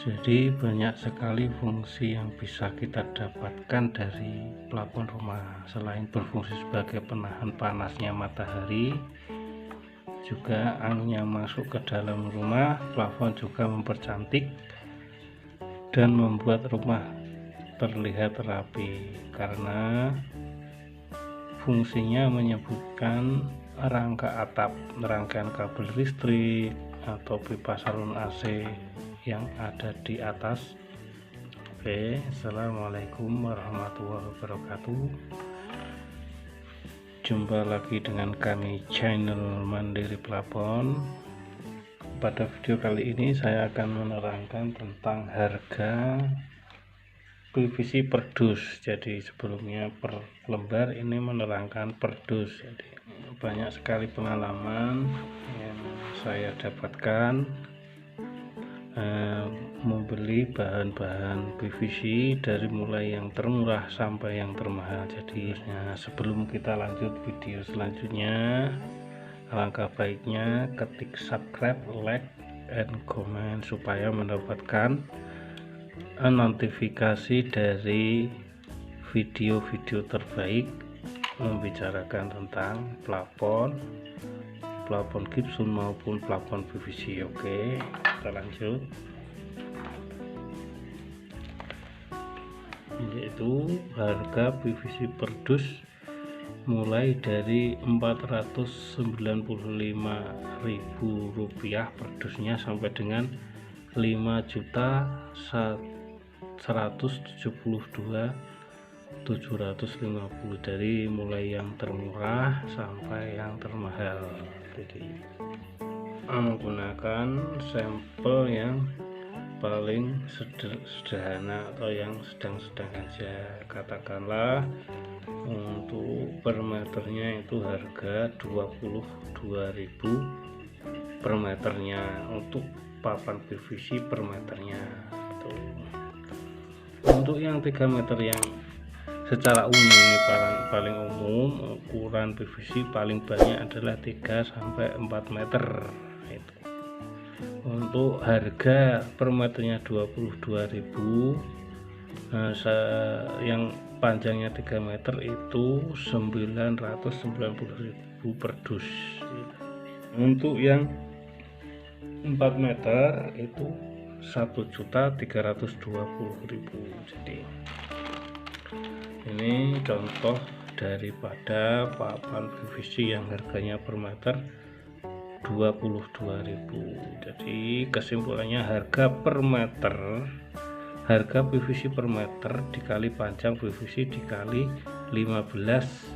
Jadi banyak sekali fungsi yang bisa kita dapatkan dari plafon rumah. Selain berfungsi sebagai penahan panasnya matahari, juga angin yang masuk ke dalam rumah, plafon juga mempercantik dan membuat rumah terlihat rapi karena fungsinya menyebutkan rangka atap, rangkaian kabel listrik atau pipa saluran AC yang ada di atas. Oke, assalamualaikum warahmatullahi wabarakatuh. Jumpa lagi dengan kami channel Mandiri Plafon. Pada video kali ini saya akan menerangkan tentang harga PVC per dus. Jadi sebelumnya per lembar, ini menerangkan per dus. Jadi banyak sekali pengalaman yang saya dapatkan membeli bahan-bahan PVC dari mulai yang termurah sampai yang termahal. Jadi sebelum kita lanjut video selanjutnya, alangkah baiknya ketik subscribe, like, and comment supaya mendapatkan notifikasi dari video-video terbaik membicarakan tentang plafon gypsum maupun plafon PVC. Oke, kita lanjut. Yaitu harga PVC per dus mulai dari Rp495.000 per dusnya sampai dengan 5.172.750, dari mulai yang termurah sampai yang termahal. Jadi menggunakan sampel yang paling sederhana atau yang sedang-sedang aja. Katakanlah untuk per meternya itu harga 22.000 per meternya untuk papan PVC per meternya. Untuk yang 3 meter yang secara umum, ini paling umum, ukuran PVC paling banyak adalah 3-4 meter. Itu untuk harga per meternya 22.000. Yang panjangnya 3 meter itu 990.000 per dus. Untuk yang 4 meter itu 1.320.000. Jadi ini contoh daripada papan PVC yang harganya per meter 22.000. Jadi kesimpulannya, harga per meter, harga PVC per meter dikali panjang PVC dikali 15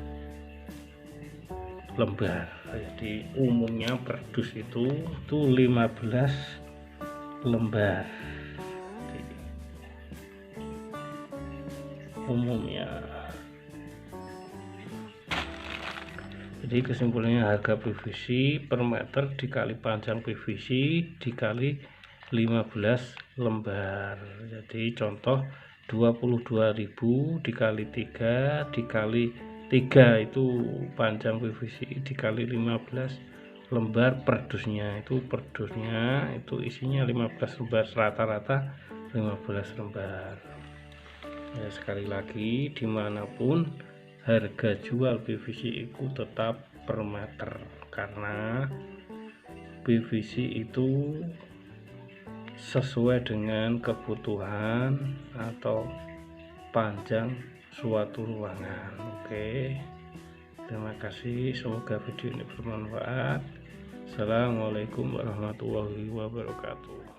lembar. Jadi umumnya per dus itu 15 lembar. Jadi, umumnya. Jadi kesimpulannya, harga PVC per meter dikali panjang PVC dikali 15 lembar. Jadi contoh 22.000 dikali 3 dikali 3 itu panjang PVC dikali 15 lembar per dusnya. Itu per dusnya itu isinya 15 lembar, rata-rata 15 lembar. Ya, sekali lagi, dimanapun harga jual PVC itu tetap per meter, karena PVC itu sesuai dengan kebutuhan atau panjang suatu ruangan. Oke, terima kasih, semoga video ini bermanfaat. Assalamualaikum warahmatullahi wabarakatuh.